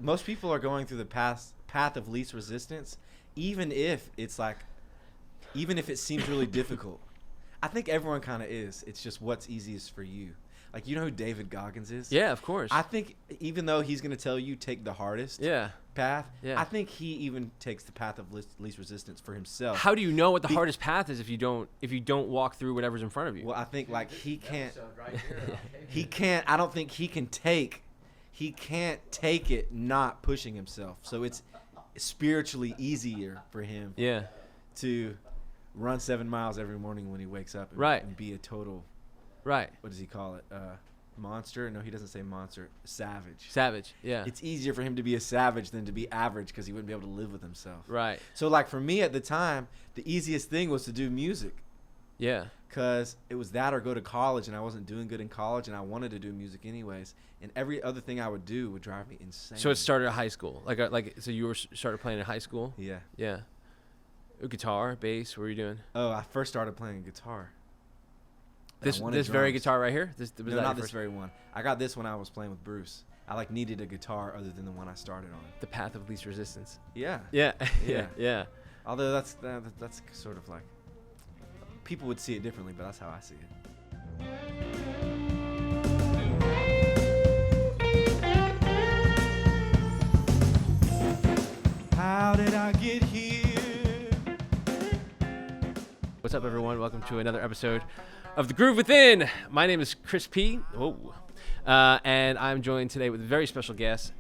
most people are going through the path of least resistance, even if it seems really difficult. I think everyone kind of is. It's just what's easiest for you. Like, you know who David Goggins is? Yeah, of course. I think even though he's going to tell you take the hardest path, I think he even takes the path of least resistance for himself. How do you know what the hardest path is if you don't walk through whatever's in front of you? Well, I think like he can't. He can't. I don't think he can take. He can't take it not pushing himself. So it's spiritually easier for him. Yeah. To run 7 miles every morning when he wakes up. And be a total. Right. What does he call it? Monster? No, he doesn't say monster. Savage. Savage, yeah. It's easier for him to be a savage than to be average because he wouldn't be able to live with himself. Right. So, like, for me at the time, the easiest thing was to do music. Yeah. Because it was that or go to college, and I wasn't doing good in college, and I wanted to do music anyways. And every other thing I would do would drive me insane. So it started at high school? So you started playing in high school? Yeah. Yeah. Guitar, bass, what were you doing? Oh, I first started playing guitar. This very guitar right here? No, not this very one. I got this when I was playing with Bruce. I needed a guitar other than the one I started on. The path of least resistance. Yeah. Yeah. Yeah. Yeah. Although that's sort of like, people would see it differently, but that's how I see it. How did I get here? What's up, everyone? Welcome to another episode of The Groove Within. My name is Chris P. And I'm joined today with a very special guest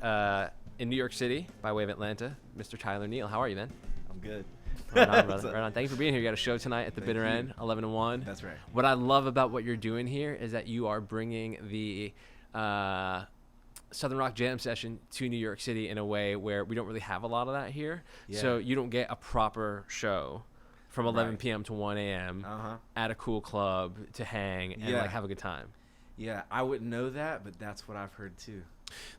in New York City by way of Atlanta, Mr. Tyler Neal. How are you, man? I'm good. Right on, brother. Right on. Thank you for being here. You got a show tonight at the Bitter End, 11 to 1. That's right. What I love about what you're doing here is that you are bringing the Southern Rock Jam session to New York City in a way where we don't really have a lot of that here. Yeah. So you don't get a proper show from 11 p.m. to 1 a.m. At a cool club to hang and have a good time. Yeah, I wouldn't know that, but that's what I've heard too.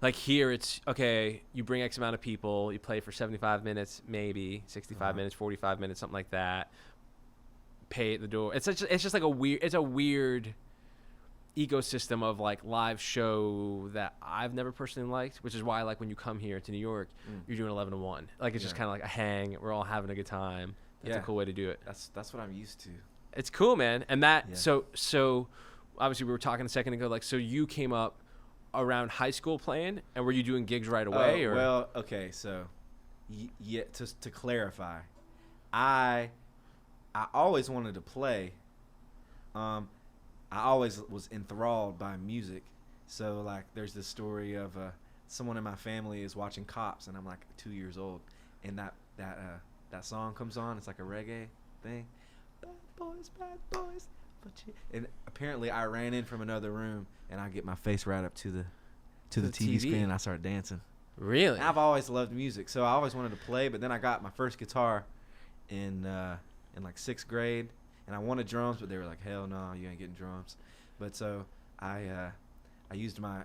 Like here, it's okay. You bring X amount of people. You play for 75 minutes, maybe 65 minutes, 45 minutes, something like that. Pay at the door. It's just like a weird ecosystem of like live show that I've never personally liked, which is why like when you come here to New York, you're doing 11 to 1. Like it's just kind of like a hang. We're all having a good time. That's a cool way to do it. That's what I'm used to. It's cool, man. And that so obviously we were talking a second ago. Like so you came up around high school playing, and were you doing gigs right away? Or? Well, okay. So to clarify, I always wanted to play. I always was enthralled by music. So like there's this story of someone in my family is watching Cops, and I'm like 2 years old, and that song comes on. It's like a reggae thing. Bad boys. And apparently I ran in from another room, and I get my face right up to the TV screen, and I start dancing. Really? And I've always loved music, so I always wanted to play. But then I got my first guitar in like 6th grade, and I wanted drums, but they were like, hell no, you ain't getting drums. But so I used my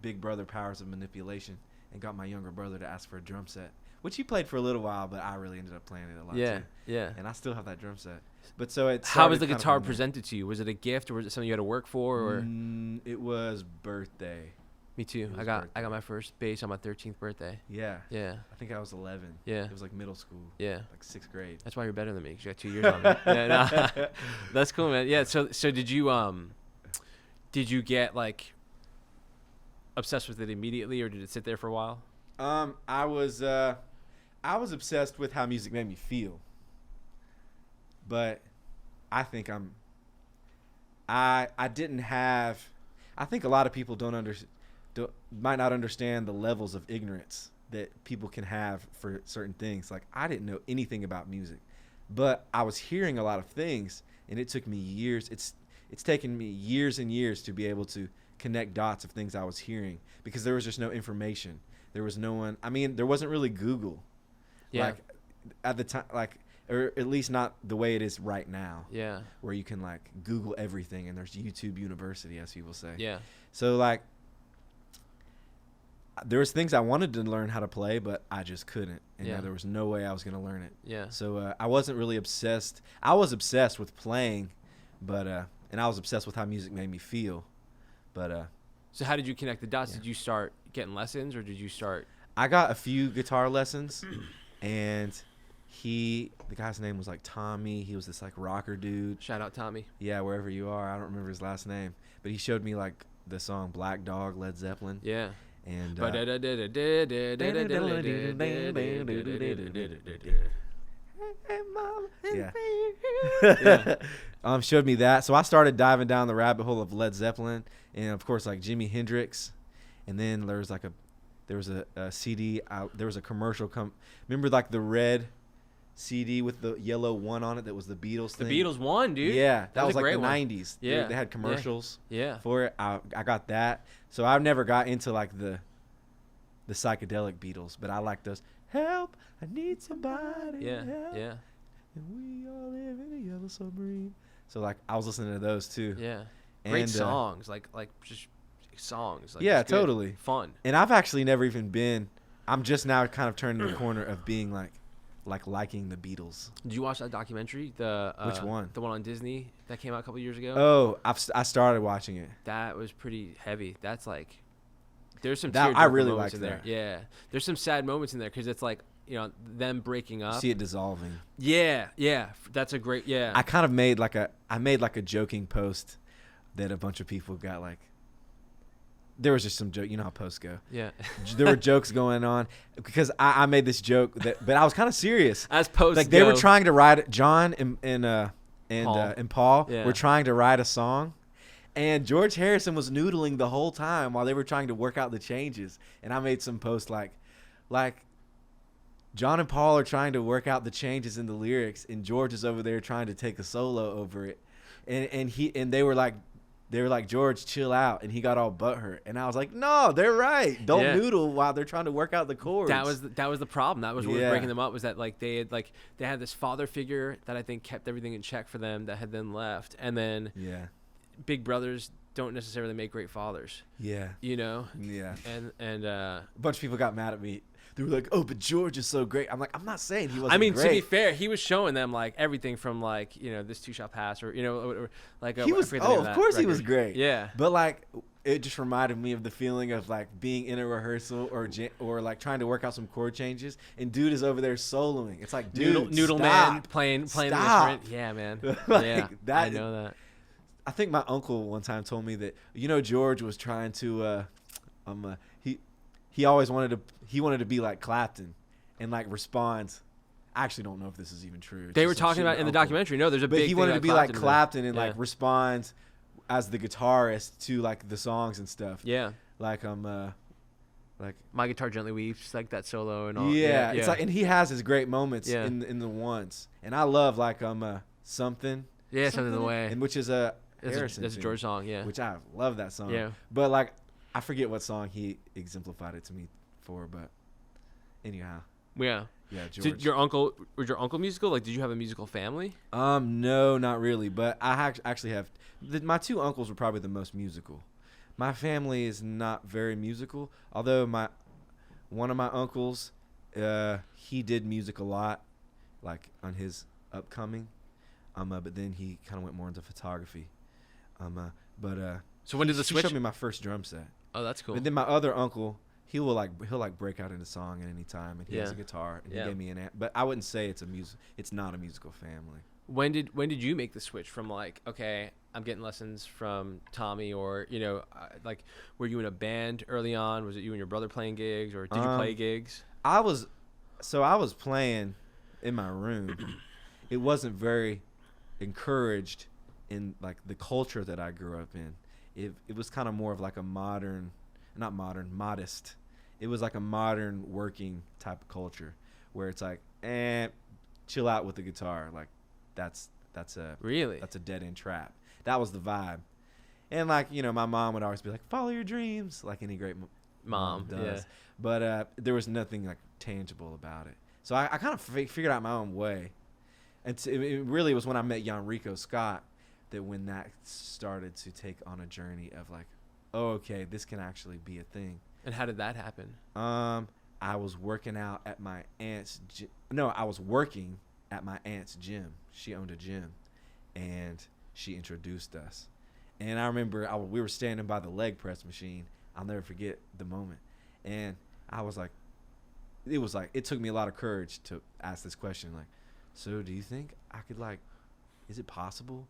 big brother powers of manipulation and got my younger brother to ask for a drum set, which he played for a little while, but I really ended up playing it a lot too. Yeah. And I still have that drum set. But so it How was the guitar presented to you? Was it a gift, or was it something you had to work for? Or it was birthday. Me too. I got my first bass on my 13th birthday. Yeah. Yeah. I think I was 11. Yeah. It was like middle school. Yeah. Like 6th grade. That's why you're better than me, 'cause you got 2 years on me. Yeah, no. That's cool, man. Yeah. So did you get like obsessed with it immediately, or did it sit there for a while? I was obsessed with how music made me feel. But I think I didn't have. I think a lot of people might not understand the levels of ignorance that people can have for certain things. Like I didn't know anything about music, but I was hearing a lot of things, and it took me years. It's taken me years and years to be able to connect dots of things I was hearing, because there was just no information. There was no one. I mean, there wasn't really Google. Yeah. Like at the time, like. Or at least not the way it is right now. Yeah. Where you can like Google everything, and there's YouTube University, as people say. Yeah. So like, there was things I wanted to learn how to play, but I just couldn't, and there was no way I was gonna learn it. Yeah. So I wasn't really obsessed. I was obsessed with playing, but and I was obsessed with how music made me feel, but. So how did you connect the dots? Yeah. Did you start getting lessons, or did you start? I got a few guitar lessons, and the guy's name was like Tommy. He was this like rocker dude. Shout out Tommy. Yeah, wherever you are. I don't remember his last name, but he showed me like the song Black Dog, Led Zeppelin. Yeah. And yeah. Showed me that. So I started diving down the rabbit hole of Led Zeppelin, and of course like Jimi Hendrix, and then there was a CD out. There was a commercial. Remember like the red CD with the yellow one on it that was the Beatles thing? The Beatles one, dude. Yeah, that was a like great the one. 90s. Yeah. They had commercials for it. I got that. So I never got into like the psychedelic Beatles, but I like those. Help, I need somebody. Yeah, help. yeah. And we all live in a yellow submarine. So like I was listening to those too. Yeah. Great And, songs, like just songs. Like, yeah, just good, totally. Fun. And I've actually never even been. I'm just now kind of turning the corner of being like liking the Beatles. Did you watch that documentary? Which one? The one on Disney that came out a couple years ago. Oh, I started watching it. That was pretty heavy. That's like, there's some I really moments liked in that. there. Yeah, there's some sad moments in there because it's like, you know, them breaking up. See it dissolving. Yeah, that's a great. Yeah, I kind of made like a joking post that a bunch of people got like. There was just some joke. You know how posts go. Yeah. There were jokes going on because I made this joke but I was kind of serious. As posts like they go. were trying to write John and Paul Yeah. were trying to write a song, and George Harrison was noodling the whole time while they were trying to work out the changes. And I made some post like John and Paul are trying to work out the changes in the lyrics, and George is over there trying to take a solo over it, and they were like. George, chill out, and he got all butthurt, and I was like, no, they're right. Don't noodle while they're trying to work out the chords. That was the problem. That was what was breaking them up. Was that like they had this father figure that I think kept everything in check for them that had then left, and then big brothers don't necessarily make great fathers. Yeah, you know. Yeah, and a bunch of people got mad at me. They were like, "Oh, but George is so great." I'm like, I'm not saying he wasn't. I mean, great. to be fair, he was showing them like everything from like, you know, This Too Shall Pass, or, you know, or like he was. Oh, of course he was great. Yeah, but like it just reminded me of the feeling of like being in a rehearsal or like trying to work out some chord changes, and dude is over there soloing. It's like, dude, Noodle stop. Man playing the Stop. instrument. Yeah, man. Like, yeah, I know that. I think my uncle one time told me that, you know, George was trying to he always wanted to be like Clapton and like respond. I actually don't know if this is even true. They were talking about in the documentary. No, there's a big But he wanted to be like Clapton and yeah. like respond as the guitarist to like the songs and stuff. Yeah. Like like My Guitar Gently Weeps, like that solo and all. Yeah, it's like, and he has his great moments Yeah. in the ones. And I love like something. Yeah, Something in the Way. And which is Harrison. That's a George song, yeah. Which I love that song. Yeah. But like I forget what song he exemplified it to me for, but anyhow. Yeah. Yeah, George. So was your uncle musical? Like, did you have a musical family? No, not really. But I actually have. My two uncles were probably the most musical. My family is not very musical. Although one of my uncles, he did music a lot, like on his upcoming. But then he kind of went more into photography. So when did the switch? He showed me my first drum set. Oh, that's cool. And then my other uncle, he'll break out into song at any time, and he has a guitar, and he gave me an amp. But I wouldn't say it's not a musical family. When did you make the switch from like, okay, I'm getting lessons from Tommy, or, you know, like, were you in a band early on? Was it you and your brother playing gigs, or did you play gigs? I was playing in my room. It wasn't very encouraged in like the culture that I grew up in. It was kind of more of like a modest. It was like a modern working type of culture where it's like, chill out with the guitar. Like that's a dead end trap. That was the vibe. And like, you know, my mom would always be like, follow your dreams, like any great mom does. Yeah. But there was nothing like tangible about it. So I kind of figured out my own way. And it really was when I met Yonrico Scott that when that started to take on a journey of like, oh, okay, this can actually be a thing. And how did that happen? I was working out at my aunt's I was working at my aunt's gym. She owned a gym, and she introduced us. And I remember we were standing by the leg press machine. I'll never forget the moment. And I was like, it was like, it took me a lot of courage to ask this question. Like, so do you think I could, like, is it possible?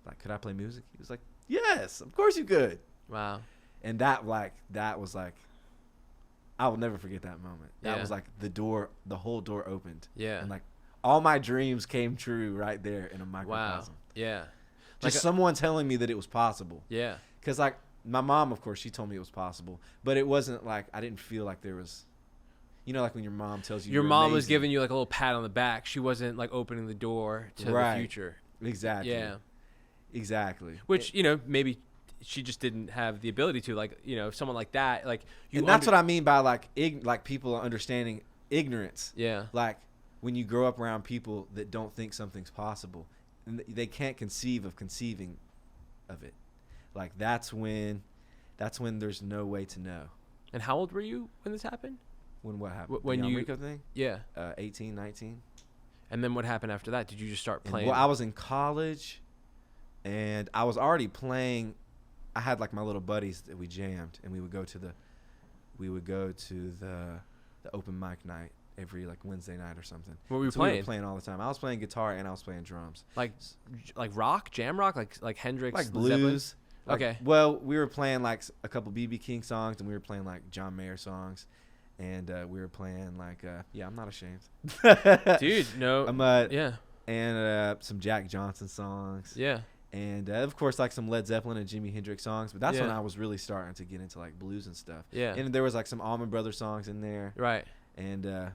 Like, could I play music? He was like, yes, of course you could. Wow. And that was like, I will never forget that moment. That was like the whole door opened. Yeah. And like all my dreams came true right there in a microcosm. Wow. Yeah. Just someone telling me that it was possible. Yeah. Because like my mom, of course, she told me it was possible, but it wasn't like, I didn't feel like there was, you know, like when your mom tells you your you're mom amazing. was giving you like a little pat on the back. She wasn't like opening the door to the future. Exactly. Yeah. Exactly. Which, you know, maybe she just didn't have the ability to, like, you know, someone like that, like you. And that's what I mean by like like people understanding ignorance. Yeah. Like when you grow up around people that don't think something's possible, and they can't conceive of conceiving of it. Like that's when there's no way to know. And how old were you when this happened? When what happened? When the you Yonrico thing? Yeah. 18, 19. And then what happened after that? Did you just start playing? Well, I was in college, and I was already playing. I had like my little buddies that we jammed, and we would go to the open mic night every like Wednesday night or something. What were you So playing? We were playing all the time. I was playing guitar and I was playing drums. Like rock, jam rock, like Hendrix, Like Led Zeppelin? blues. Like, Okay. Well, we were playing like a couple B.B. King songs, and we were playing like John Mayer songs, and we were playing like I'm not ashamed. Dude, no. Yeah. And some Jack Johnson songs. Yeah. And of course, like some Led Zeppelin and Jimi Hendrix songs. But that's when I was really starting to get into like blues and stuff. Yeah. And there was like some Allman Brothers songs in there. Right. And a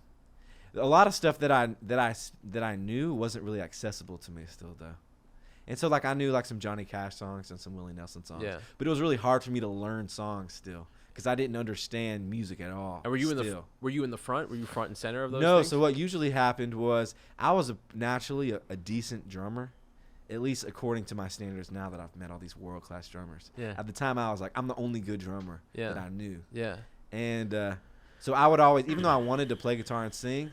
lot of stuff that I knew wasn't really accessible to me still though. And so like I knew like some Johnny Cash songs and some Willie Nelson songs. Yeah. But it was really hard for me to learn songs still because I didn't understand music at all. And were you in the front? Were you front and center of those? No. things? So what usually happened was I was naturally a decent drummer. At least according to my standards now that I've met all these world-class drummers. Yeah. At the time, I was like, I'm the only good drummer that I knew. Yeah. And so I would always, even though I wanted to play guitar and sing,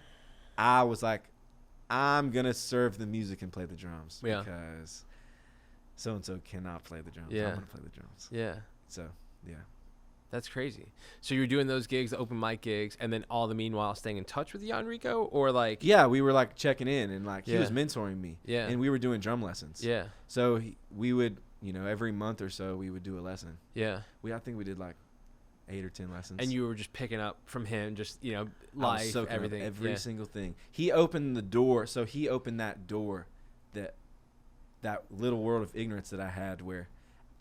I was like, I'm going to serve the music and play the drums. Yeah. Because so-and-so cannot play the drums. Yeah. I'm going to play the drums. Yeah. So, yeah. That's crazy. So you were doing those gigs, the open mic gigs, and then all the meanwhile staying in touch with Yonrico, or like? Yeah, we were like checking in, and like he was mentoring me. Yeah. And we were doing drum lessons. Yeah. So we would, every month or so we would do a lesson. Yeah. I think we did like 8 or 10 lessons. And you were just picking up from him, just life, everything, every single thing. He opened the door, so he opened that door, that little world of ignorance that I had where.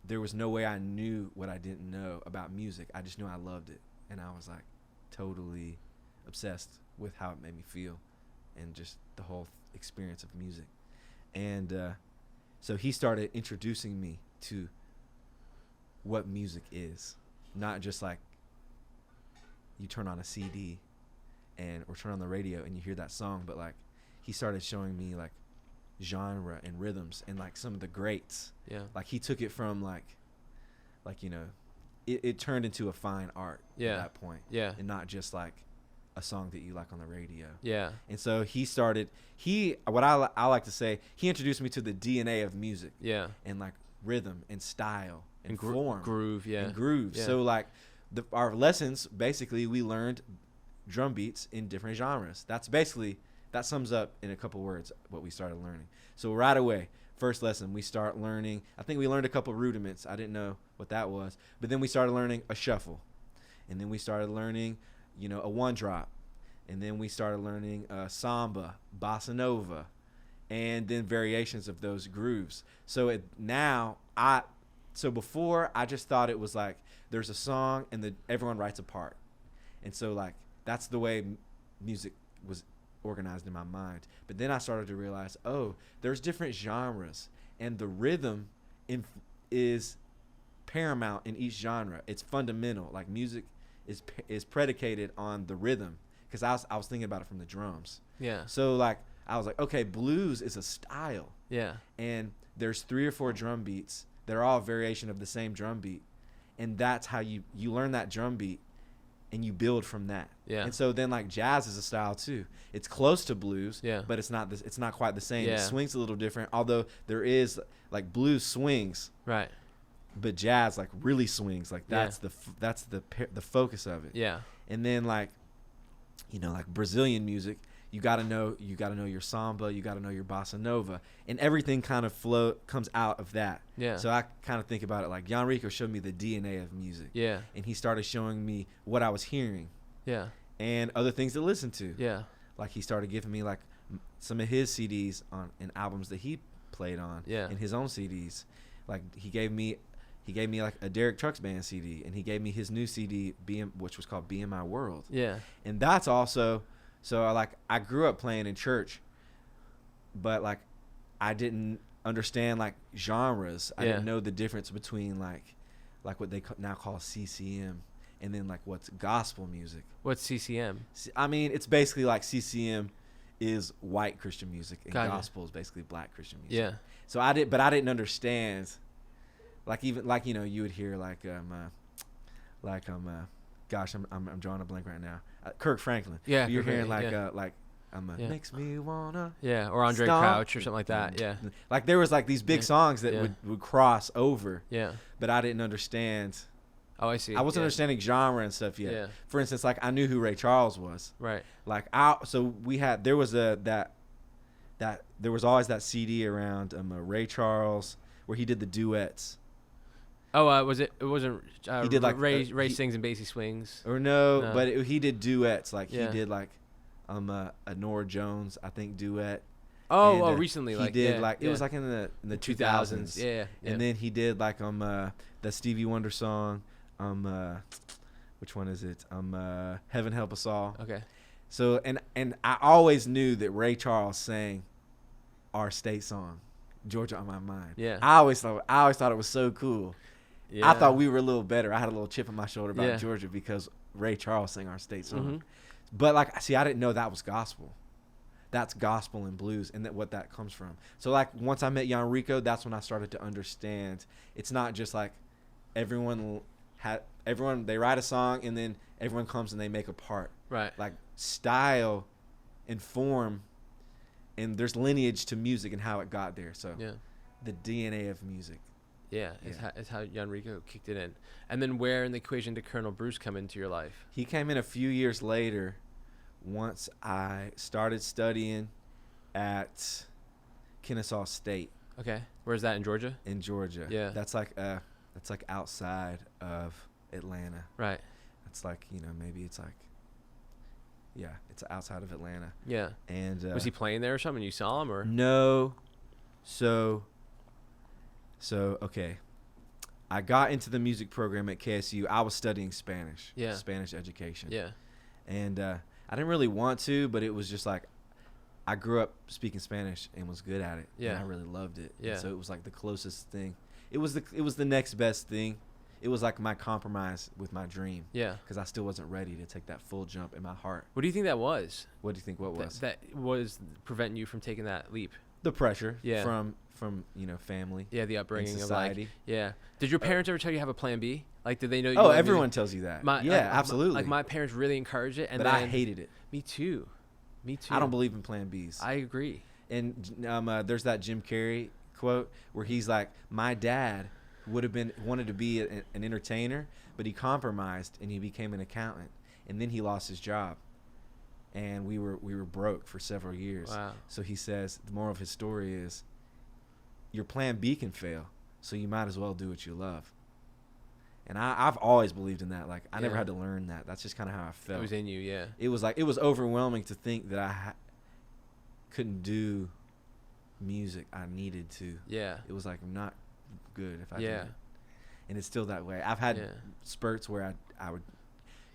There was no way I knew what I didn't know about music. I just knew I loved it. And I was like totally obsessed with how it made me feel and just the whole experience of music. And so he started introducing me to what music is. Not just like you turn on a CD or turn on the radio and you hear that song, but like he started showing me like genre and rhythms and like some of the greats. Yeah. Like he took it from like it turned into a fine art at that point. Yeah. And not just like a song that you like on the radio. Yeah. And so what I like to say, he introduced me to the DNA of music. Yeah. And like rhythm and style and form. Groove, yeah. And groove. Yeah. So like our lessons, basically we learned drum beats in different genres. That sums up in a couple words what we started learning. So right away, first lesson, we start learning. I think we learned a couple rudiments. I didn't know what that was. But then we started learning a shuffle. And then we started learning, a one drop. And then we started learning samba, bossa nova, and then variations of those grooves. So before I just thought it was like there's a song and everyone writes a part. And so like that's the way music was organized in my mind. But then I started to realize, there's different genres and the rhythm is paramount in each genre. It's fundamental. Like music is predicated on the rhythm because I was thinking about it from the drums. Yeah. So like I was like, okay, blues is a style. Yeah. And there's 3 or 4 drum beats. They're all a variation of the same drum beat. And that's how you learn that drum beat and you build from that. Yeah. And so then like jazz is a style too. It's close to blues, but it's not quite the same. Yeah. It swings a little different, although there is like blues swings. Right. But jazz like really swings. Like that's the focus of it. Yeah. And then like you know, like Brazilian music, you gotta know your samba, you gotta know your bossa nova, and everything kind of comes out of that. Yeah. So I kind of think about it like Yonrico showed me the DNA of music. Yeah. And he started showing me what I was hearing. Yeah. And other things to listen to. Yeah. Like he started giving me like some of his CDs and albums that he played on. Yeah. And his own CDs. Like he gave me like a Derek Trucks Band CD, and he gave me his new CD, which was called Be in My World. Yeah. And that's also, so I grew up playing in church, but like I didn't understand like genres. I didn't know the difference between like what they now call CCM and then like what's gospel music. What's CCM? I mean, it's basically like CCM is white Christian music and gospel is basically black Christian music. Yeah. So I didn't understand. Like even like, you know, you would hear gosh, I'm drawing a blank right now. Kirk Franklin. Yeah. You're hearing makes me wanna. Yeah, or Andre stomp. Crouch or something like that. Yeah. Like there was like these big songs that would cross over. Yeah. But I didn't understand. Oh, I see. I wasn't understanding genre and stuff yet. Yeah. For instance, like I knew who Ray Charles was. Right. Like there was always that CD around Ray Charles where he did the duets. Oh, it wasn't he did like Ray sings and Basie swings. Or no. But he did duets. Like he did like a Norah Jones, I think, duet. Oh, and, recently he did it was like in the 2000s. Yeah. And then he did like the Stevie Wonder song, which one is it? Heaven Help Us All. Okay. So and I always knew that Ray Charles sang our state song, Georgia on My Mind. Yeah. I always thought it was so cool. Yeah. I thought we were a little better. I had a little chip on my shoulder about Yeah. Georgia because Ray Charles sang our state song. Mm-hmm. But like, see, I didn't know that was gospel. That's gospel and blues, and what that comes from. So like, once I met Yonrico, that's when I started to understand. It's not just like everyone they write a song and then everyone comes and they make a part. Right. Like style and form, and there's lineage to music and how it got there. So the DNA of music. Yeah, it's how Yonrico kicked it in. And then where in the equation did Colonel Bruce come into your life? He came in a few years later once I started studying at Kennesaw State. Okay. Where's that, in Georgia? In Georgia. Yeah. That's like outside of Atlanta. Right. It's like, you know, maybe it's like, yeah, it's outside of Atlanta. Yeah. And was he playing there or something? You saw him or? No. So okay. I got into the music program at KSU. I was studying Spanish. Yeah. Spanish education. Yeah. And I didn't really want to, but it was just like I grew up speaking Spanish and was good at it. Yeah. And I really loved it. Yeah. And so it was like the closest thing. It was the next best thing. It was like my compromise with my dream. Yeah. Because I still wasn't ready to take that full jump in my heart. What do you think that was? What do you think what was? That was preventing you from taking that leap? The pressure. Yeah. From family. Yeah, the upbringing of society. like. Yeah. Did your parents ever tell you to have a plan B? Like, did they know? Oh, everyone tells you that. Absolutely. Like my parents really encouraged it, but I hated it. Me too. I don't believe in plan Bs. I agree. And there's that Jim Carrey quote where he's like, "My dad wanted to be an entertainer, but he compromised and he became an accountant, and then he lost his job, and we were broke for several years." Wow. So he says the moral of his story is, your plan B can fail, so you might as well do what you love. And I've always believed in that. Like I never had to learn that. That's just kind of how I felt. It was in you, yeah. It was overwhelming to think that I couldn't do music. I needed to. Yeah. It was like not good if I Yeah. didn't. And it's still that way. I've had spurts where I would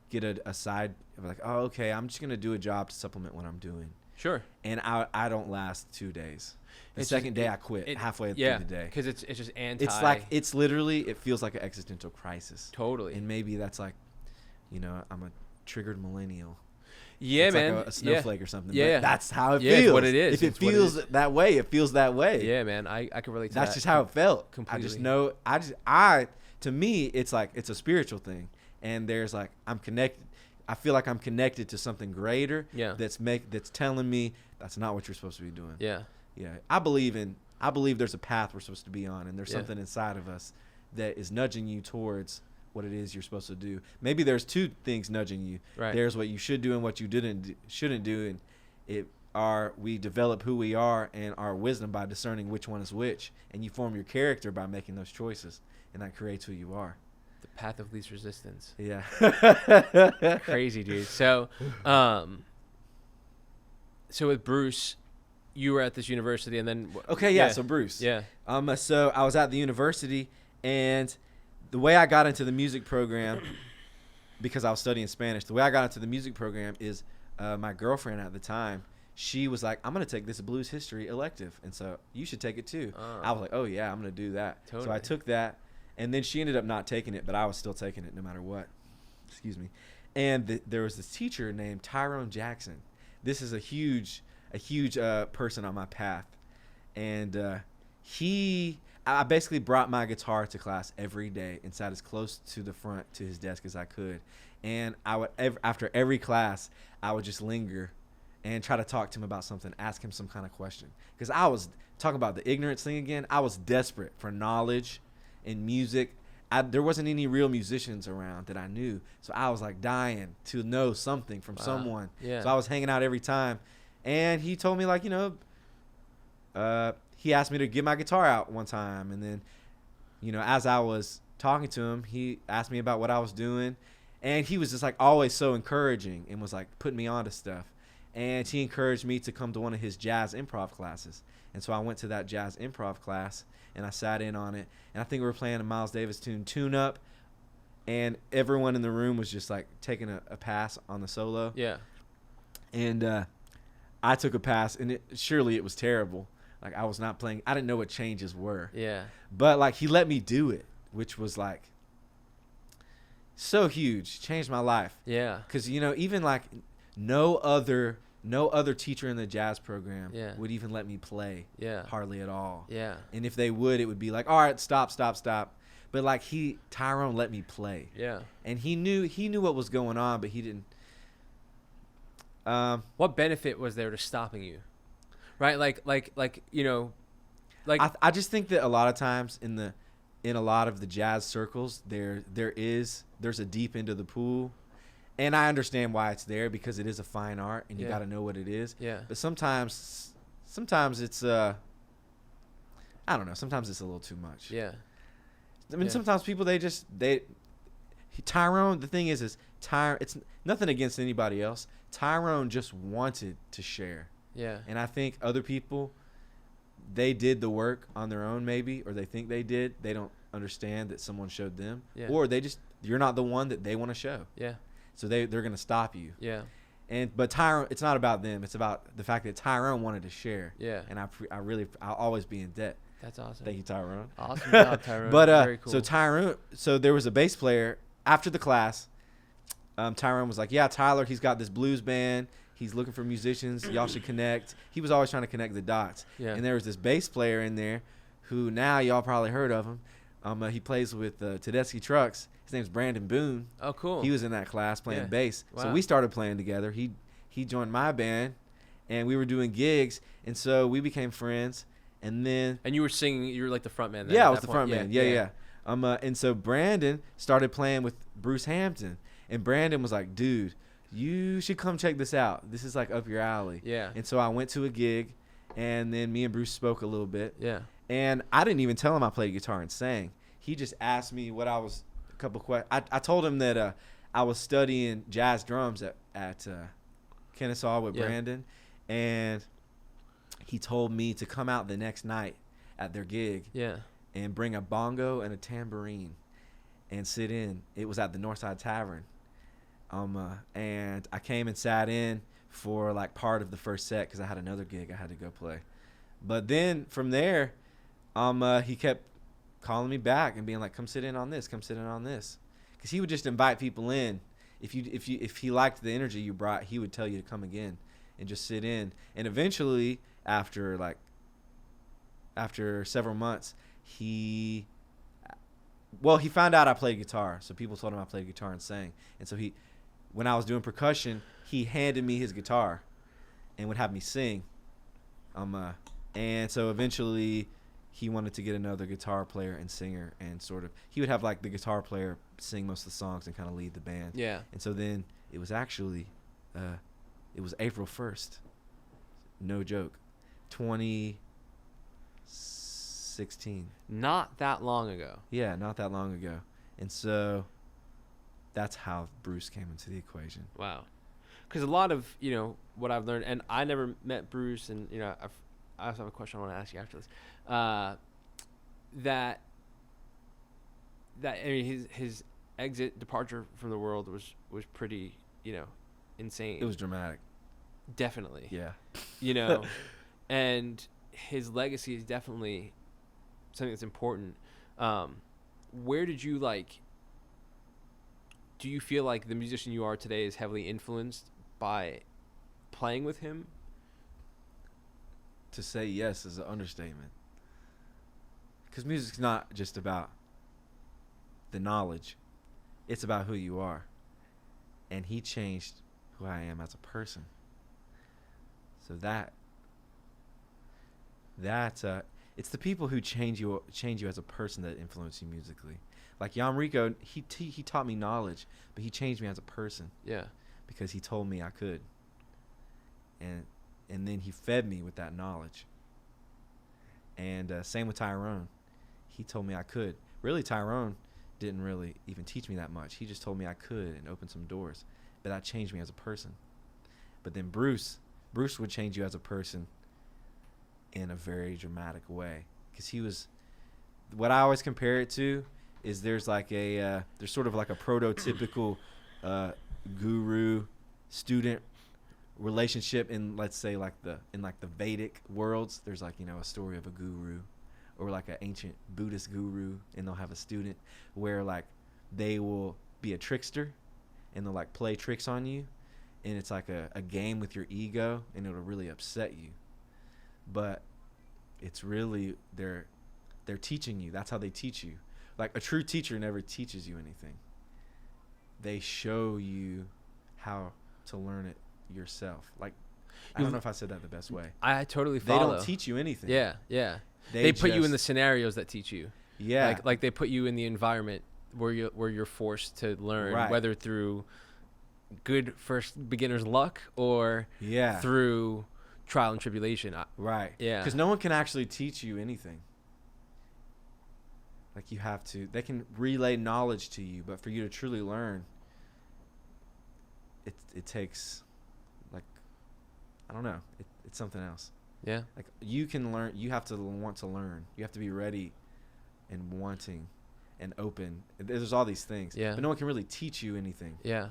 get a side of like, oh, okay, I'm just gonna do a job to supplement what I'm doing. Sure. And I don't last 2 days. The second day I quit halfway through the day. Because it's just anti. It's like it feels like an existential crisis. Totally. And maybe that's like, you know, I'm a triggered millennial. Yeah, it's man. like a snowflake or something. Yeah. But that's how it Yeah, feels. it's what it is. If it feels that way, it feels that way. Yeah, man. I can relate to that. That's just how it felt. Completely. I just know. To me, it's like it's a spiritual thing, and there's like I'm connected. I feel like I'm connected to something greater. Yeah. That's telling me that's not what you're supposed to be doing. Yeah. Yeah. I believe there's a path we're supposed to be on, and there's something inside of us that is nudging you towards what it is you're supposed to do. Maybe there's two things nudging you. Right. There's what you should do and what you shouldn't do, and we develop who we are and our wisdom by discerning which one is which, and you form your character by making those choices, and that creates who you are. The path of least resistance. Yeah. Crazy, dude. So with Bruce, you were at this university, and then Okay, yeah. So Bruce. Yeah. So I was at the university, and the way I got into the music program, because I was studying Spanish, the way I got into the music program is my girlfriend at the time, she was like, I'm going to take this blues history elective, and so you should take it too. I was like, oh, yeah, I'm going to do that. Totally. So I took that, and then she ended up not taking it, but I was still taking it no matter what. Excuse me. And there was this teacher named Tyrone Jackson. This is a huge person on my path. And I basically brought my guitar to class every day and sat as close to the front to his desk as I could. And I would, after every class, I would just linger and try to talk to him about something, ask him some kind of question. Because I was talking about the ignorance thing again. I was desperate for knowledge in music. There wasn't any real musicians around that I knew. So I was like dying to know something from someone. Yeah. So I was hanging out every time. And he told me, like, he asked me to get my guitar out one time. And then, as I was talking to him, he asked me about what I was doing. And he was just like always so encouraging and was like putting me on to stuff. And he encouraged me to come to one of his jazz improv classes. And so I went to that jazz improv class and I sat in on it. And I think we were playing a Miles Davis Tune Up. And everyone in the room was just like taking a pass on the solo. Yeah. And I took a pass, and surely it was terrible. Like, I was not playing. I didn't know what changes were. Yeah. But, like, he let me do it, which was, like, so huge. Changed my life. Yeah. Because, even, like, no other teacher in the jazz program would even let me play. Yeah. Hardly at all. Yeah. And if they would, it would be like, all right, stop. But, like, Tyrone let me play. Yeah. And he knew what was going on, but he didn't. What benefit was there to stopping you? Right? I just think that a lot of times in a lot of the jazz circles there's a deep end of the pool, and I understand why it's there because it is a fine art and you got to know what it is. Yeah. But sometimes it's I don't know. Sometimes it's a little too much. Yeah. I mean, sometimes people Tyrone. The thing is Tyrone. It's nothing against anybody else. Tyrone just wanted to share. Yeah. And I think other people, they did the work on their own maybe, or they think they did. They don't understand that someone showed them. Yeah. Or you're not the one that they want to show. Yeah. So they're going to stop you. Yeah. But Tyrone, it's not about them. It's about the fact that Tyrone wanted to share. Yeah. And I'll always be in debt. That's awesome. Thank you, Tyrone. Awesome job, Tyrone. But very cool. so there was a bass player after the class. Tyrone was like, yeah, Tyler, he's got this blues band. He's looking for musicians. Y'all should connect. He was always trying to connect the dots. Yeah. And there was this bass player in there who now y'all probably heard of him. He plays with Tedeschi Trucks. His name's Brandon Boone. Oh, cool. He was in that class playing bass. Wow. So we started playing together. He joined my band, and we were doing gigs. And so we became friends. And then... And you were singing. You were like the front man then. Yeah, I was the front man. Yeah. And so Brandon started playing with Bruce Hampton. And Brandon was like, dude, you should come check this out. This is like up your alley. Yeah. And so I went to a gig, and then me and Bruce spoke a little bit. Yeah. And I didn't even tell him I played guitar and sang. He just asked me what I was, a couple questions. I told him that I was studying jazz drums at Kennesaw with Brandon. And he told me to come out the next night at their gig. Yeah. And bring a bongo and a tambourine and sit in. It was at the Northside Tavern. And I came and sat in for like part of the first set because I had another gig I had to go play. But then from there, he kept calling me back and being like, come sit in on this, because he would just invite people in. If he liked the energy you brought, he would tell you to come again and just sit in. And eventually, after several months, he found out I played guitar. So people told him I played guitar and sang. And so when I was doing percussion, he handed me his guitar and would have me sing. And so eventually he wanted to get another guitar player and singer, and sort of he would have like the guitar player sing most of the songs and kind of lead the band. Yeah. And so then it was actually it was April 1st, no joke, 2016. Not that long ago. Yeah, not that long ago. And so that's how Bruce came into the equation. Wow. Because a lot of, what I've learned, and I never met Bruce, and, I also have a question I want to ask you after this. That I mean, his departure from the world was pretty, insane. It was dramatic. Definitely. Yeah. And his legacy is definitely something that's important. Where did you do you feel like the musician you are today is heavily influenced by playing with him? To say yes is an understatement. Because music's not just about the knowledge. It's about who you are. And he changed who I am as a person. So it's the people who change you as a person that influence you musically. Like Yonrico, he taught me knowledge, but he changed me as a person. Yeah. Because he told me I could. And then he fed me with that knowledge. And same with Tyrone. He told me I could. Really, Tyrone didn't really even teach me that much. He just told me I could and opened some doors. But that changed me as a person. But then Bruce would change you as a person in a very dramatic way. Because he was, what I always compare it to is there's sort of like a prototypical guru student relationship in, let's say, like the Vedic worlds. There's a story of a guru, or like an ancient Buddhist guru, and they'll have a student where they will be a trickster and they'll play tricks on you, and it's like a game with your ego, and it'll really upset you, but it's really they're teaching you. That's how they teach you. Like a true teacher never teaches you anything. They show you how to learn it yourself. I don't know if I said that the best way. I totally follow. They don't teach you anything. Yeah. They put you in the scenarios that teach you. Yeah. Like they put you in the environment where you're forced to learn, right. Whether through good first beginner's luck or through trial and tribulation. Right. Yeah. Because no one can actually teach you anything. You have to. They can relay knowledge to you, but for you to truly learn, it takes, I don't know. It's something else. Yeah. You can learn. You have to want to learn. You have to be ready and wanting and open. There's all these things. Yeah. But no one can really teach you anything. Yeah.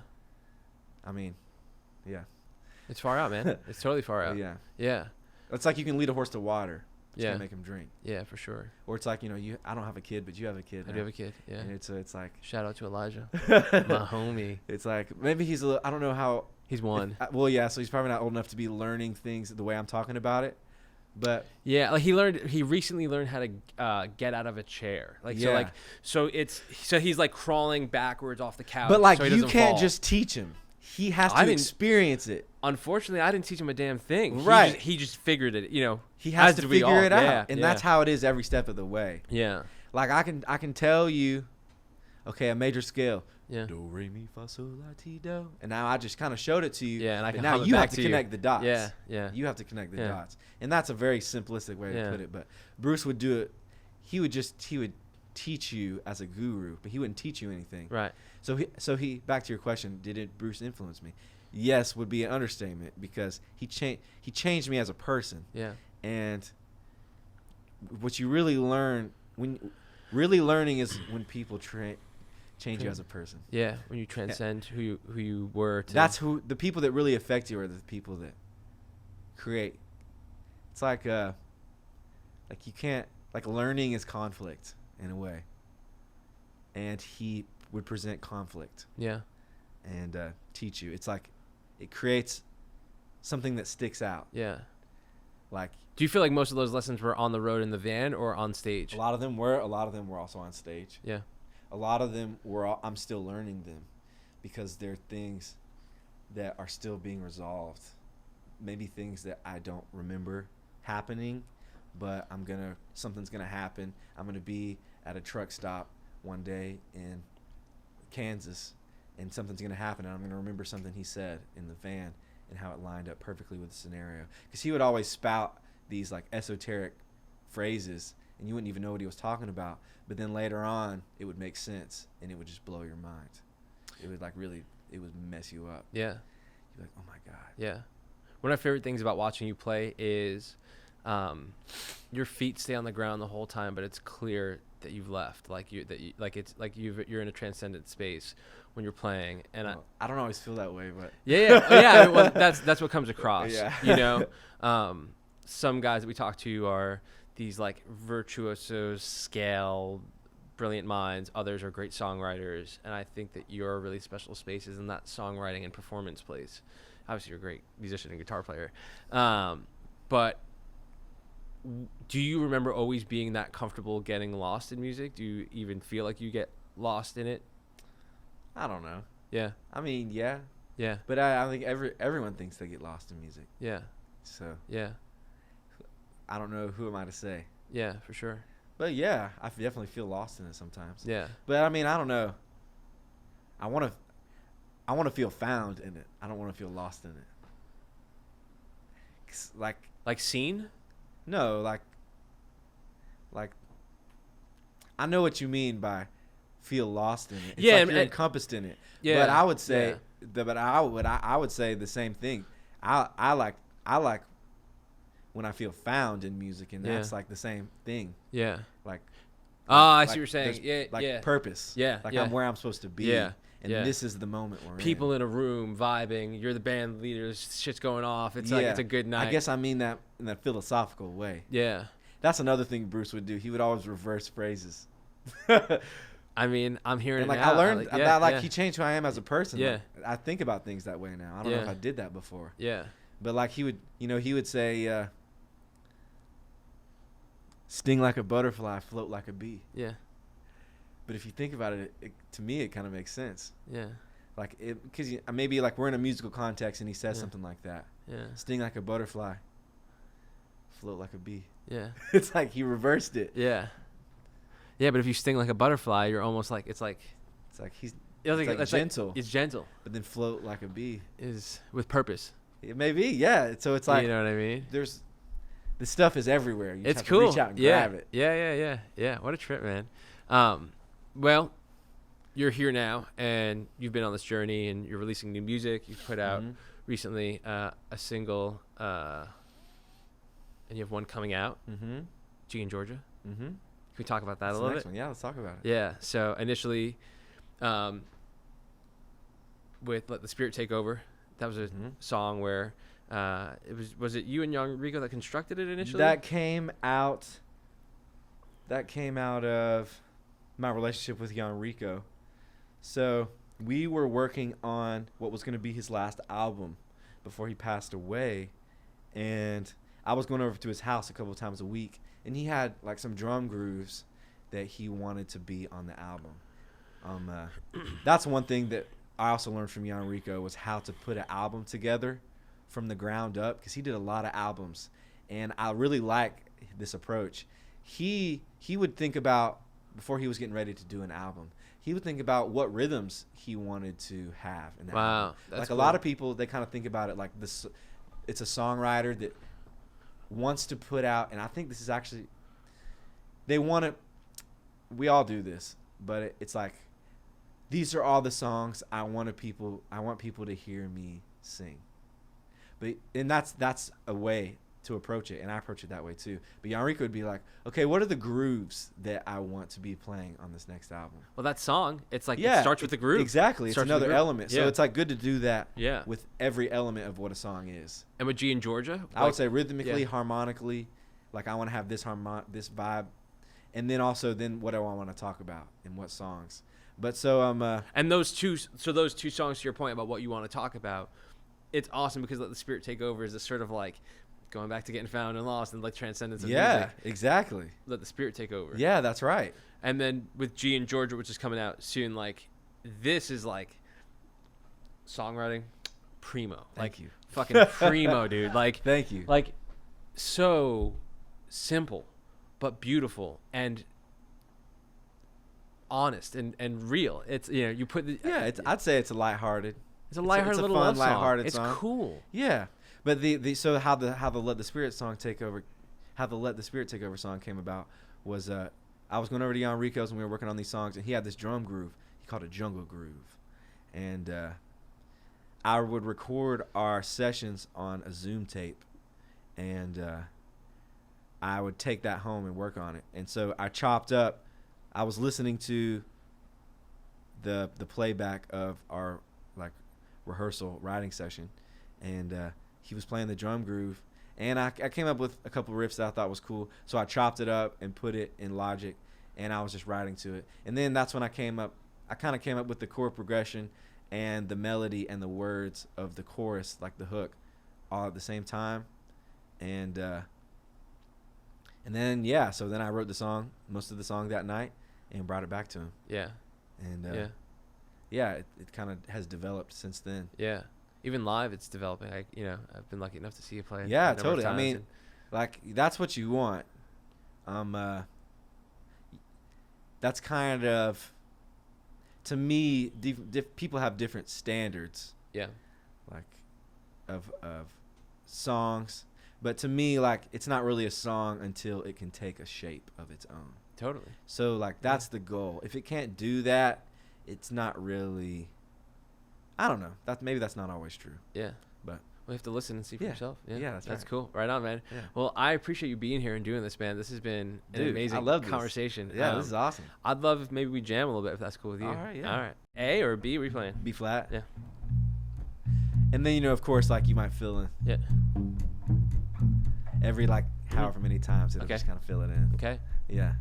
I mean, yeah. It's far out, man. It's totally far out. Yeah. Yeah. It's like you can lead a horse to water. Yeah. To make him drink. Yeah, for sure. Or it's like, I don't have a kid, but you have a kid. I do have a kid. Yeah. And it's like, shout out to Elijah, my homie. It's like maybe he's I don't know how. He's one. Well, yeah. So he's probably not old enough to be learning things the way I'm talking about it. But yeah, he recently learned how to get out of a chair. So he's crawling backwards off the couch. But so he you doesn't can't fall. just teach him. He has to experience it. Unfortunately, I didn't teach him a damn thing. Right. He just figured it. He has to figure it out, yeah, and that's how it is every step of the way. Yeah. I can tell you, okay, a major scale. Yeah. Do re mi fa sol la ti do. And now I just kind of showed it to you. Yeah, and I can now hum it you back have to to connect you. the dots. Yeah, yeah. You have to connect the dots, and that's a very simplistic way to put it. But Bruce would do it. He would teach you as a guru, but he wouldn't teach you anything. Right. So he back to your question, did Bruce influence me? Yes, would be an understatement, because he changed me as a person. Yeah. And what you really learn learning is when people change you as a person. Yeah, when you transcend who you were to. That's who the people that really affect you are the people that create. It's like you can't, learning is conflict in a way. And he would present conflict. Yeah. And teach you. It's like it creates something that sticks out. Yeah. Do you feel like most of those lessons were on the road in the van or on stage? A lot of them were. A lot of them were also on stage. Yeah. A lot of them were. I'm still learning them, because they're things that are still being resolved. Maybe things that I don't remember happening, but something's gonna happen. I'm gonna be at a truck stop one day in Kansas, and something's gonna happen, and I'm gonna remember something he said in the van and how it lined up perfectly with the scenario. Because he would always spout these like esoteric phrases, and you wouldn't even know what he was talking about. But then later on, it would make sense, and it would just blow your mind. It would it would mess you up. Yeah. You're like, oh my God. Yeah. One of my favorite things about watching you play is your feet stay on the ground the whole time, but it's clear that you've left. You're in a transcendent space when you're playing. And I don't always feel that way, but yeah. Well, that's what comes across. Yeah. You know, some guys that we talk to are these like virtuosos, scale, brilliant minds. Others are great songwriters, and I think that you're a really special spaces in that songwriting and performance place. Obviously, you're a great musician and guitar player, but do you remember always being that comfortable getting lost in music? Do you even feel like you get lost in it? I don't know. Yeah. I mean, yeah. Yeah. But I think everyone thinks they get lost in music. Yeah. So yeah. I don't know, who am I to say? Yeah, for sure. But yeah, I definitely feel lost in it sometimes. Yeah. But I mean, I don't know. I want to feel found in it. I don't want to feel lost in it. 'Cause like seen? No, like I know what you mean by feel lost in it. It's yeah, like you're encompassed in it. Yeah. But I would say I would say the same thing. I like when I feel found in music, and that's like the same thing. Yeah. Like I see what you're saying. Yeah, like purpose. Yeah. Like yeah. I'm where I'm supposed to be. Yeah. And this is the moment we're People in a room vibing. You're the band leader. Shit's going off. It's like it's a good night. I guess I mean that in that philosophical way. Yeah. That's another thing Bruce would do. He would always reverse phrases. I mean, I'm hearing and it I now. learned that he changed who I am as a person. Yeah. Like, I think about things that way now. I don't know if I did that before. Yeah. But like he would say, sting like a butterfly, float like a bee. Yeah. But if you think about it, to me, it kind of makes sense. Yeah. Like, because maybe like we're in a musical context and he says something like that. Yeah. Sting like a butterfly, float like a bee. Yeah. It's like he reversed it. Yeah. Yeah, but if you sting like a butterfly, you're almost like it's like he's it's gentle. It's gentle. But then float like a bee is with purpose. It may be, yeah. So it's like, you know what I mean? There's the stuff is everywhere. You it's just have cool. to reach out and grab it. Yeah. What a trip, man. Well, you're here now, and you've been on this journey, and you're releasing new music. You've put out recently a single, and you have one coming out. Mm-hmm. G in Georgia. Mm-hmm. Can we talk about that That's a little the next bit? one. Yeah, let's talk about it. Yeah. So initially, with Let the Spirit Take Over, that was a song where was it you and Yonrico that constructed it initially? That came out of my relationship with Yonrico. So we were working on what was going to be his last album before he passed away, and I was going over to his house a couple of times a week, and he had like some drum grooves that he wanted to be on the album. That's one thing that I also learned from Yonrico, was how to put an album together from the ground up, because he did a lot of albums, and I really like this approach. He would think about, before he was getting ready to do an album, he would think about what rhythms he wanted to have in that album. Like cool. A lot of people, they kind of think about it like this. It's a songwriter that wants to put out, and I think this is actually, they want to, we all do this, but it's like, these are all the songs I want people to hear me sing. And that's a way to approach it, and I approach it that way too. But Yonrico would be like, okay, what are the grooves that I want to be playing on this next album? Well, that song, it's like, it starts with the groove. Exactly. It's another element. So it's like good to do that with every element of what a song is. And with G in Georgia? I would say rhythmically, harmonically, like I want to have this vibe. And then also what do I want to talk about and what songs. But so and those two songs, to your point about what you want to talk about, it's awesome because Let the Spirit Take Over is a sort of like going back to getting found and lost and like transcendence of music. Yeah, exactly. Let the Spirit Take Over. Yeah, that's right. And then with G in Georgia, which is coming out soon, like this is like songwriting primo. Thank you. Fucking primo, dude. Like thank you. Like so simple but beautiful and honest and real. It's, you know, you put the, I'd say it's a lighthearted. it's a lighthearted little fun, love song. lighthearted It's song. cool. Yeah, but so how the Let the Spirit song take over, how the Let the Spirit take over song came about was I was going over to Yonrico's and we were working on these songs, and he had this drum groove. He called it Jungle Groove, and I would record our sessions on a Zoom tape, and I would take that home and work on it. And so I chopped up. I was listening to the playback of our like rehearsal writing session, and he was playing the drum groove, and I came up with a couple of riffs that I thought was cool. So I chopped it up and put it in Logic, and I was just writing to it. And then that's when I kind of came up with the chord progression and the melody and the words of the chorus, like the hook, all at the same time. And then so then I wrote the song, most of the song that night, and brought it back to him. Yeah. And it kind of has developed since then. Yeah. Even live, it's developing. I've been lucky enough to see you play. Yeah, a number of totally. I times, mean, like, that's what you want. That's kind of, to me, people have different standards. Yeah. Like, of songs. But to me, like, it's not really a song until it can take a shape of its own. Totally. So, like, that's the goal. If it can't do that, it's not really, I don't know. Maybe that's not always true. Yeah. But we have to listen and see for yourself. Yeah, that's right. Cool. Right on, man. Yeah. Well, I appreciate you being here and doing this, man. This has been an amazing I love this conversation. Yeah, this is awesome. I'd love if maybe we jam a little bit, if that's cool with you. All right, yeah. All right. A or B, what are you playing? B flat. Yeah. And then, of course, like, you might fill in. Yeah. Every, like, however many times, it'll just kind of fill it in. Okay. Yeah.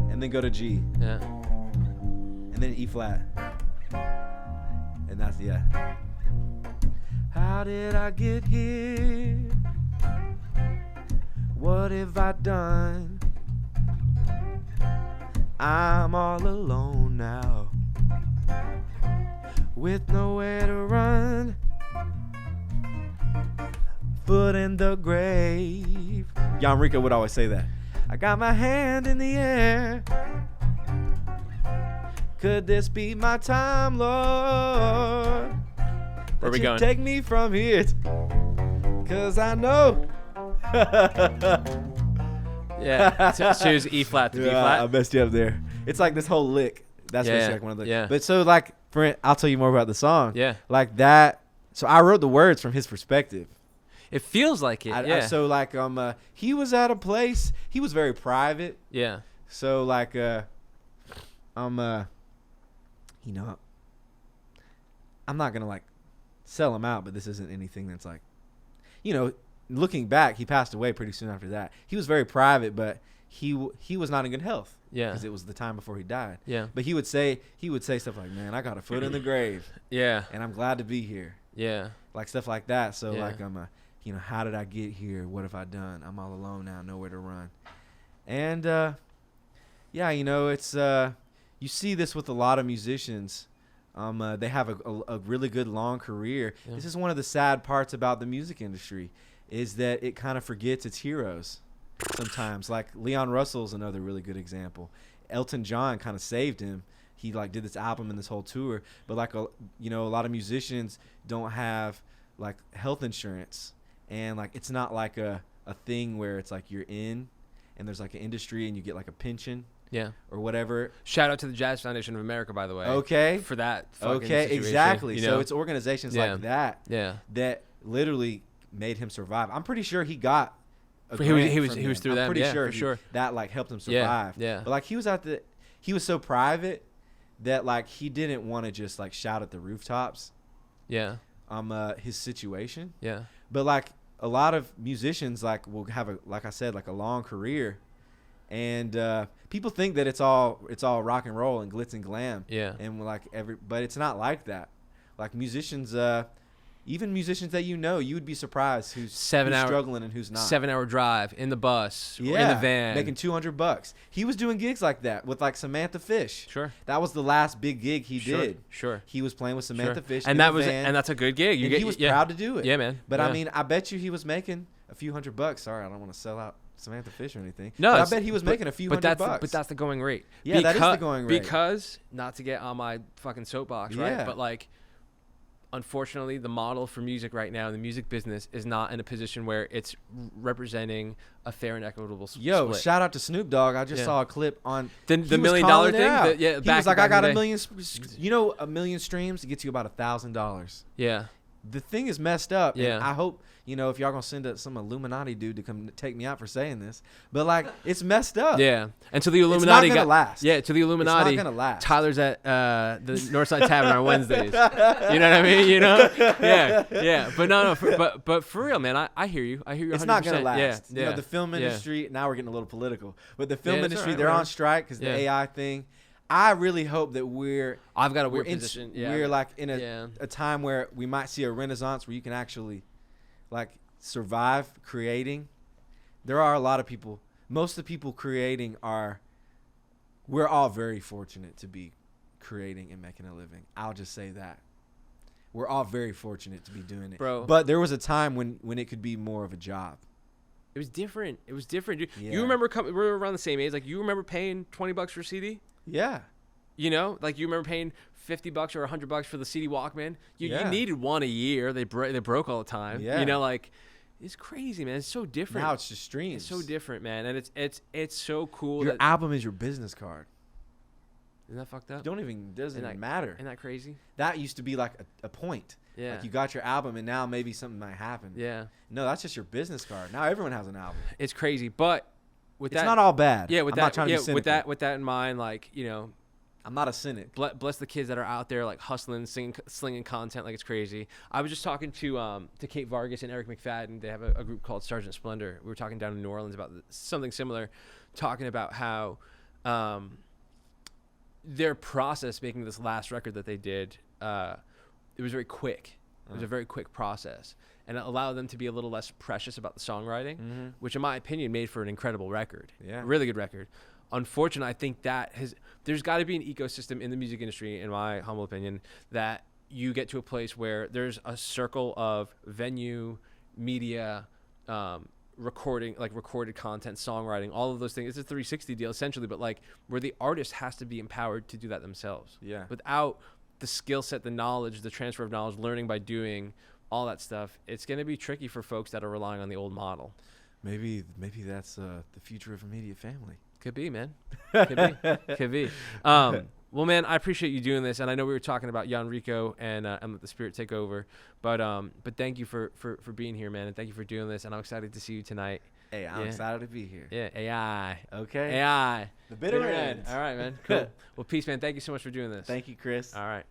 And then go to G. Yeah. And then E flat. And that's, How did I get here? What have I done? I'm all alone now, with nowhere to run. Foot in the grave. Yonrico would always say that. I got my hand in the air. Could this be my time, Lord? Where are we going? Take me from here, 'cause I know. Yeah. So choose E flat to B flat. I messed you up there. It's like this whole lick. That's basically like one of the. Yeah. But so, like, I'll tell you more about the song. Yeah. Like that. So I wrote the words from his perspective. It feels like it. So like he was at a place. He was very private. Yeah. So like I'm not gonna like sell him out, but this isn't anything that's like, looking back, he passed away pretty soon after that. He was very private, but he was not in good health. Yeah. Because it was the time before he died. Yeah. But he would say stuff like, "Man, I got a foot in the grave. Yeah. And I'm glad to be here." Yeah. Like stuff like that. So Yeah. like how did I get here? What have I done? I'm all alone now, nowhere to run. And it's you see this with a lot of musicians. They have a really good long career. Yeah. This is one of the sad parts about the music industry, is that it kind of forgets its heroes sometimes. Like Leon Russell's another really good example. Elton John kind of saved him. He like did this album and this whole tour, but like a lot of musicians don't have like health insurance, and like it's not like a thing where it's like you're in and there's like an industry and you get like a pension. Yeah. Or whatever. Shout out to the Jazz Foundation of America, by the way. Okay. For that fucking Okay, situation, exactly. So it's organizations like that that literally made him survive. I'm pretty sure he got a grant he from was them. through I'm that. pretty sure for sure. that like helped him survive. Yeah. But like he was so private that like he didn't want to just like shout at the rooftops. Yeah. His situation. Yeah. But like a lot of musicians like will have like I said, like a long career. And people think that it's all rock and roll and glitz and glam. Yeah. And like but it's not like that. Like musicians, even musicians that you would be surprised who's struggling and who's not. 7-hour drive in the bus, in the van, making $200. He was doing gigs like that with like Samantha Fish. Sure, that was the last big gig he did. Sure, he was playing with Samantha Fish, and that's a good gig. He was proud to do it. Yeah, man. But I mean, I bet you he was making a few $100. Sorry, I don't want to sell out Samantha Fish or anything. No, but I bet he was making a few $100. But that's the going rate. Yeah, that is the going rate. Because, not to get on my fucking soapbox, right? But like, unfortunately, the model for music right now, the music business, is not in a position where it's representing a fair and equitable split. Shout out to Snoop Dogg. I just saw a clip on the $1 million thing. He was like, I got a million. You know, a million streams gets you about $1,000. Yeah. The thing is messed up. Yeah. And I hope, if y'all gonna send some Illuminati dude to come take me out for saying this, but like, it's messed up. Yeah. And to the Illuminati, it's not gonna last. Yeah. To the Illuminati, it's not gonna last. Tyler's at the Northside Tavern on Wednesdays. You know what I mean? Yeah. But no. But for real, man, I hear you. I hear you. 100%. It's not gonna last. Yeah. The film industry. Now we're getting a little political, but the film industry, they're on strike because the AI thing. I really hope that I've got a weird position. We're like in a time where we might see a renaissance where you can actually like survive creating. There are a lot of people. Most of the people creating we're all very fortunate to be creating and making a living. I'll just say that. We're all very fortunate to be doing it. Bro. But there was a time when it could be more of a job. It was different. You remember we're around the same age. Like, you remember paying $20 for a CD? Yeah. Like, you remember paying $50 or $100 for the CD Walkman? You needed one a year. They broke all the time. Yeah. Like, it's crazy, man. It's so different. Now it's just streams. It's so different, man. And it's so cool. Your album is your business card. Isn't that fucked up? Doesn't even matter. Isn't that crazy? That used to be like a point. Yeah. Like, you got your album and now maybe something might happen. Yeah. No, that's just your business card. Now everyone has an album. It's crazy, but it's not all bad. Yeah, I'm not trying to be cynical. with that in mind, like, I'm not a cynic. Bless the kids that are out there like hustling, singing, slinging content like it's crazy. I was just talking to Kate Vargas and Eric McFadden. They have a group called Sergeant Splendor. We were talking down in New Orleans about something similar, talking about how their process making this last record that they did, it was very quick. It was a very quick process, and it allowed them to be a little less precious about the songwriting, which in my opinion made for an incredible record. Yeah. Really good record. Unfortunately, I think there's got to be an ecosystem in the music industry, in my humble opinion, that you get to a place where there's a circle of venue, media, recording, like recorded content, songwriting, all of those things. It's a 360 deal essentially, but like where the artist has to be empowered to do that themselves. Yeah. Without the skill set, the knowledge, the transfer of knowledge, learning by doing, all that stuff, it's going to be tricky for folks that are relying on the old model. Maybe that's the future of immediate family. Could be, man. Could be. Well, man, I appreciate you doing this, and I know we were talking about Yonrico and let the spirit take over, but thank you for being here, man, and thank you for doing this, and I'm excited to see you tonight. Hey, I'm excited to be here. Yeah, AI. Okay. AI. The bitter end. All right, man. Cool. Well, peace, man. Thank you so much for doing this. Thank you, Chris. All right.